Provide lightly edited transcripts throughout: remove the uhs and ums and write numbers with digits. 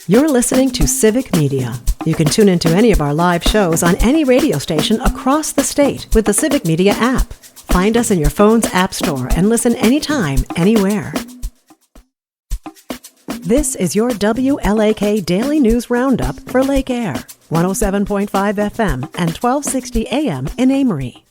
You're listening to Civic Media. You can tune into any of our live shows on any radio station across the state with the Civic Media app. Find us in your phone's app store and listen anytime, anywhere. This is your WLAK Daily News Roundup for Lake Air, 107.5 FM and 1260 AM in Amory.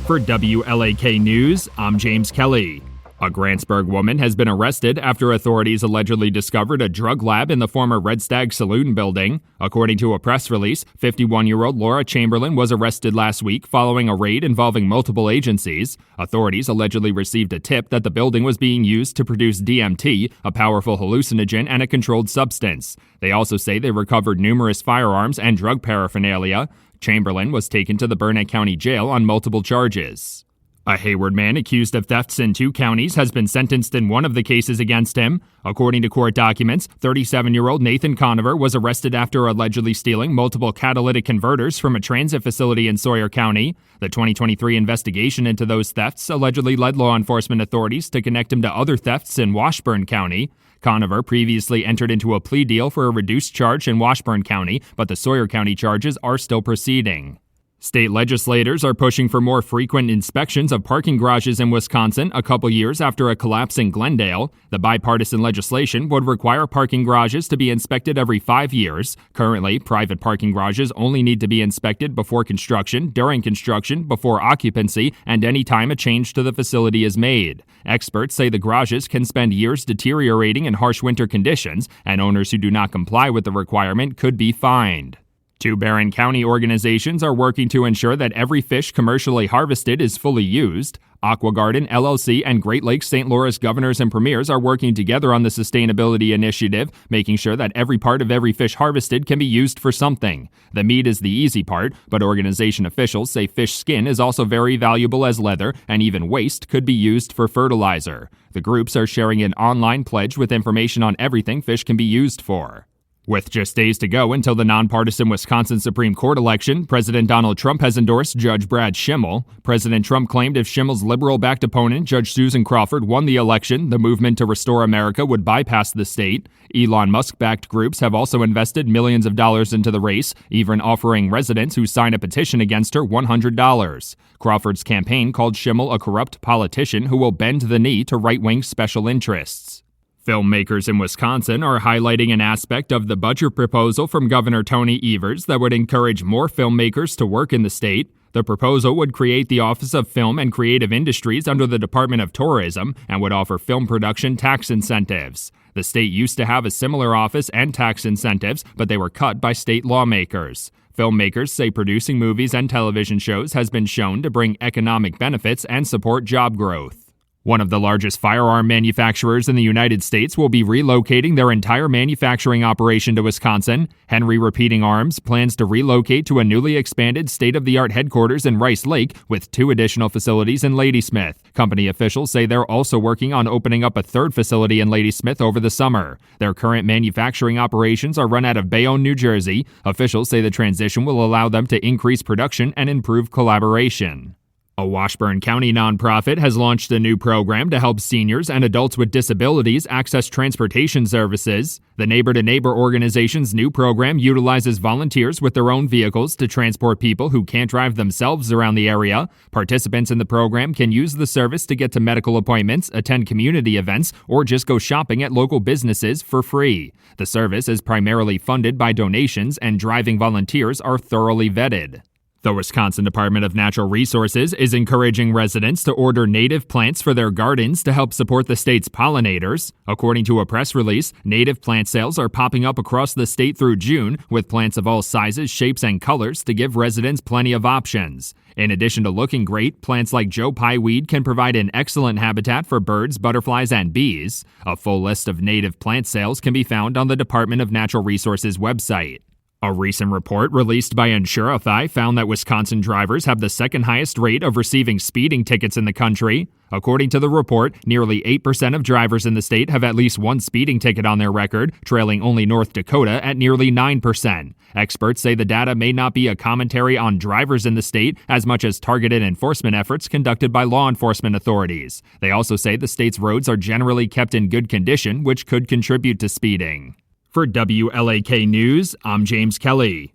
For WLAK News, I'm James Kelly. A Grantsburg woman has been arrested after authorities allegedly discovered a drug lab in the former Red Stag Saloon building. According to a press release, 51-year-old Laura Chamberlain was arrested last week following a raid involving multiple agencies. Authorities allegedly received a tip that the building was being used to produce DMT, a powerful hallucinogen and a controlled substance. They also say they recovered numerous firearms and drug paraphernalia. Chamberlain was taken to the Burnett County Jail on multiple charges. A Hayward man accused of thefts in 2 counties has been sentenced in one of the cases against him. According to court documents, 37-year-old Nathan Conover was arrested after allegedly stealing multiple catalytic converters from a transit facility in Sawyer County. The 2023 investigation into those thefts allegedly led law enforcement authorities to connect him to other thefts in Washburn County. Conover previously entered into a plea deal for a reduced charge in Washburn County, but the Sawyer County charges are still proceeding. State legislators are pushing for more frequent inspections of parking garages in Wisconsin a couple years after a collapse in Glendale. The bipartisan legislation would require parking garages to be inspected every 5 years. Currently, private parking garages only need to be inspected before construction, during construction, before occupancy, and any time a change to the facility is made. Experts say the garages can spend years deteriorating in harsh winter conditions, and owners who do not comply with the requirement could be fined. 2 Barron County organizations are working to ensure that every fish commercially harvested is fully used. Aqua Garden, LLC, and Great Lakes St. Louis governors and premiers are working together on the sustainability initiative, making sure that every part of every fish harvested can be used for something. The meat is the easy part, but organization officials say fish skin is also very valuable as leather, and even waste could be used for fertilizer. The groups are sharing an online pledge with information on everything fish can be used for. With just days to go until the nonpartisan Wisconsin Supreme Court election, President Donald Trump has endorsed Judge Brad Schimmel. President Trump claimed if Schimmel's liberal-backed opponent, Judge Susan Crawford, won the election, the movement to restore America would bypass the state. Elon Musk-backed groups have also invested millions of dollars into the race, even offering residents who sign a petition against her $100. Crawford's campaign called Schimmel a corrupt politician who will bend the knee to right-wing special interests. Filmmakers in Wisconsin are highlighting an aspect of the budget proposal from Governor Tony Evers that would encourage more filmmakers to work in the state. The proposal would create the Office of Film and Creative Industries under the Department of Tourism and would offer film production tax incentives. The state used to have a similar office and tax incentives, but they were cut by state lawmakers. Filmmakers say producing movies and television shows has been shown to bring economic benefits and support job growth. One of the largest firearm manufacturers in the United States will be relocating their entire manufacturing operation to Wisconsin. Henry Repeating Arms plans to relocate to a newly expanded state-of-the-art headquarters in Rice Lake with 2 additional facilities in Ladysmith. Company officials say they're also working on opening up a 3rd facility in Ladysmith over the summer. Their current manufacturing operations are run out of Bayonne, New Jersey. Officials say the transition will allow them to increase production and improve collaboration. A Washburn County nonprofit has launched a new program to help seniors and adults with disabilities access transportation services. The Neighbor to Neighbor organization's new program utilizes volunteers with their own vehicles to transport people who can't drive themselves around the area. Participants in the program can use the service to get to medical appointments, attend community events, or just go shopping at local businesses for free. The service is primarily funded by donations, and driving volunteers are thoroughly vetted. The Wisconsin Department of Natural Resources is encouraging residents to order native plants for their gardens to help support the state's pollinators. According to a press release, native plant sales are popping up across the state through June, with plants of all sizes, shapes, and colors to give residents plenty of options. In addition to looking great, plants like Joe Pye weed can provide an excellent habitat for birds, butterflies, and bees. A full list of native plant sales can be found on the Department of Natural Resources website. A recent report released by Insurify found that Wisconsin drivers have the second highest rate of receiving speeding tickets in the country. According to the report, nearly 8% of drivers in the state have at least one speeding ticket on their record, trailing only North Dakota at nearly 9%. Experts say the data may not be a commentary on drivers in the state as much as targeted enforcement efforts conducted by law enforcement authorities. They also say the state's roads are generally kept in good condition, which could contribute to speeding. For WLAK News, I'm James Kelly.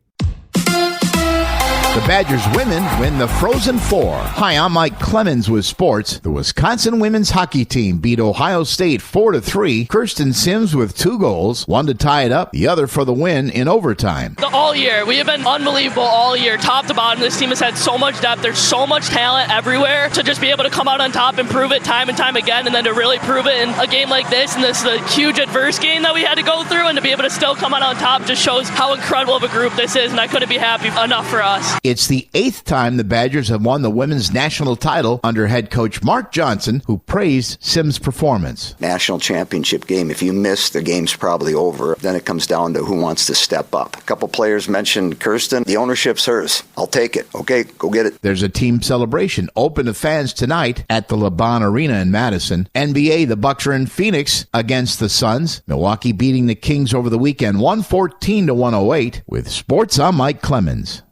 The Badgers women win the Frozen Four. Hi, I'm Mike Clemens with sports. The Wisconsin women's hockey team beat Ohio State 4-3. Kirsten Sims with 2 goals, one to tie it up, the other for the win in overtime. All year, we have been unbelievable all year, top to bottom. This team has had so much depth. There's so much talent everywhere. To just be able to come out on top and prove it time and time again, and then to really prove it in a game like this, and this is a huge adverse game that we had to go through, and to be able to still come out on top just shows how incredible of a group this is, and I couldn't be happy enough for us. It's the 8th time the Badgers have won the women's national title under head coach Mark Johnson, who praised Sims' performance. National championship game, if you miss, the game's probably over. Then it comes down to who wants to step up. A couple players mentioned Kirsten. The ownership's hers. I'll take it. Okay, go get it. There's a team celebration open to fans tonight at the LeBron Arena in Madison. NBA, the Bucks are in Phoenix against the Suns. Milwaukee beating the Kings over the weekend 114-108. With sports, I'm Mike Clemens.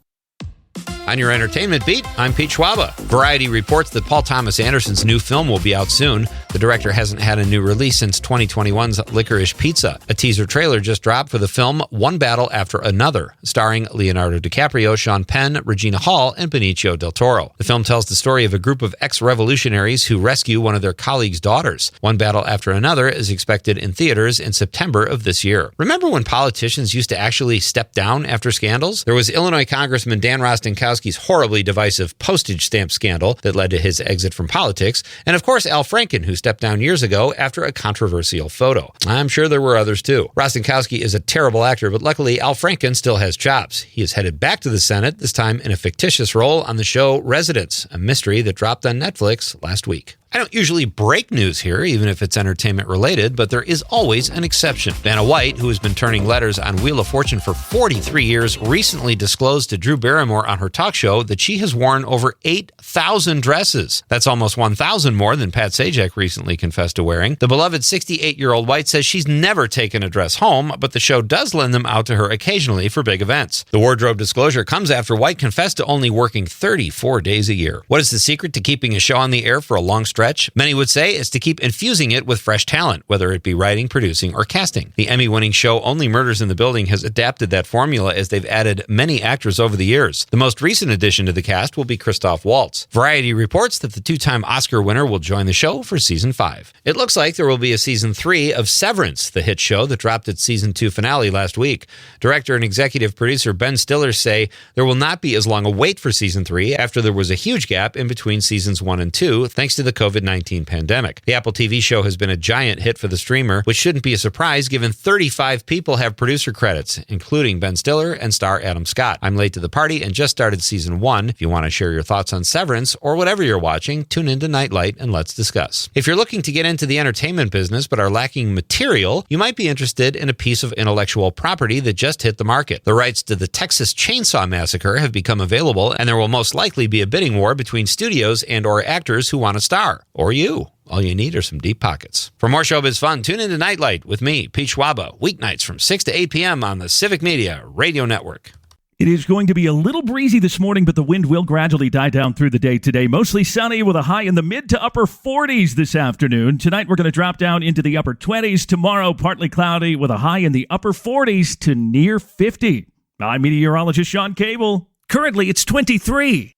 On your entertainment beat, I'm Pete Schwaba. Variety reports that Paul Thomas Anderson's new film will be out soon. The director hasn't had a new release since 2021's Licorice Pizza. A teaser trailer just dropped for the film One Battle After Another, starring Leonardo DiCaprio, Sean Penn, Regina Hall, and Benicio del Toro. The film tells the story of a group of ex-revolutionaries who rescue one of their colleagues' daughters. One Battle After Another is expected in theaters in September of this year. Remember when politicians used to actually step down after scandals? There was Illinois Congressman Dan Rostenkowski's horribly divisive postage stamp scandal that led to his exit from politics, and of course Al Franken, who stepped down years ago after a controversial photo. I'm sure there were others too. Rostenkowski is a terrible actor, but luckily Al Franken still has chops. He is headed back to the Senate, this time in a fictitious role on the show Residence, a mystery that dropped on Netflix last week. I don't usually break news here, even if it's entertainment related, but there is always an exception. Vanna White, who has been turning letters on Wheel of Fortune for 43 years, recently disclosed to Drew Barrymore on her talk show that she has worn over 8,000 dresses. That's almost 1,000 more than Pat Sajak recently confessed to wearing. The beloved 68-year-old White says she's never taken a dress home, but the show does lend them out to her occasionally for big events. The wardrobe disclosure comes after White confessed to only working 34 days a year. What is the secret to keeping a show on the air for a long stretch? Many would say is to keep infusing it with fresh talent, whether it be writing, producing, or casting. The Emmy-winning show Only Murders in the Building has adapted that formula as they've added many actors over the years. The most recent addition to the cast will be Christoph Waltz. Variety reports that the 2-time Oscar winner will join the show for Season 5. It looks like there will be a Season 3 of Severance, the hit show that dropped its Season 2 finale last week. Director and executive producer Ben Stiller say there will not be as long a wait for Season 3 after there was a huge gap in between Seasons 1 and 2 thanks to the COVID-19 pandemic. The Apple TV show has been a giant hit for the streamer, which shouldn't be a surprise given 35 people have producer credits, including Ben Stiller and star Adam Scott. I'm late to the party and just started Season 1. If you want to share your thoughts on Severance or whatever you're watching, tune into Nightlight and let's discuss. If you're looking to get into the entertainment business but are lacking material, you might be interested in a piece of intellectual property that just hit the market. The rights to the Texas Chainsaw Massacre have become available, and there will most likely be a bidding war between studios and/or actors who want to star. Or you. All you need are some deep pockets. For more showbiz fun, tune into Nightlight with me, Pete Schwaba, weeknights from 6 to 8 p.m. on the Civic Media Radio Network. It is going to be a little breezy this morning, but the wind will gradually die down through the day today. Mostly sunny with a high in the mid to upper 40s this afternoon. Tonight, we're going to drop down into the upper 20s. Tomorrow, partly cloudy with a high in the upper 40s to near 50. I'm meteorologist Sean Cable. Currently, it's 23.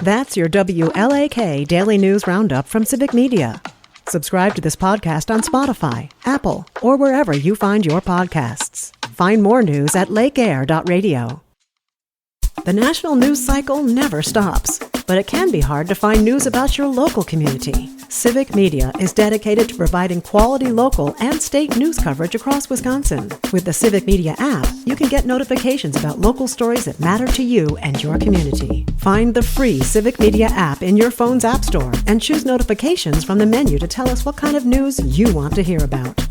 That's your WLAK Daily News Roundup from Civic Media. Subscribe to this podcast on Spotify, Apple, or wherever you find your podcasts. Find more news at lakeair.radio. The national news cycle never stops, but it can be hard to find news about your local community. Civic Media is dedicated to providing quality local and state news coverage across Wisconsin. With the Civic Media app, you can get notifications about local stories that matter to you and your community. Find the free Civic Media app in your phone's app store and choose notifications from the menu to tell us what kind of news you want to hear about.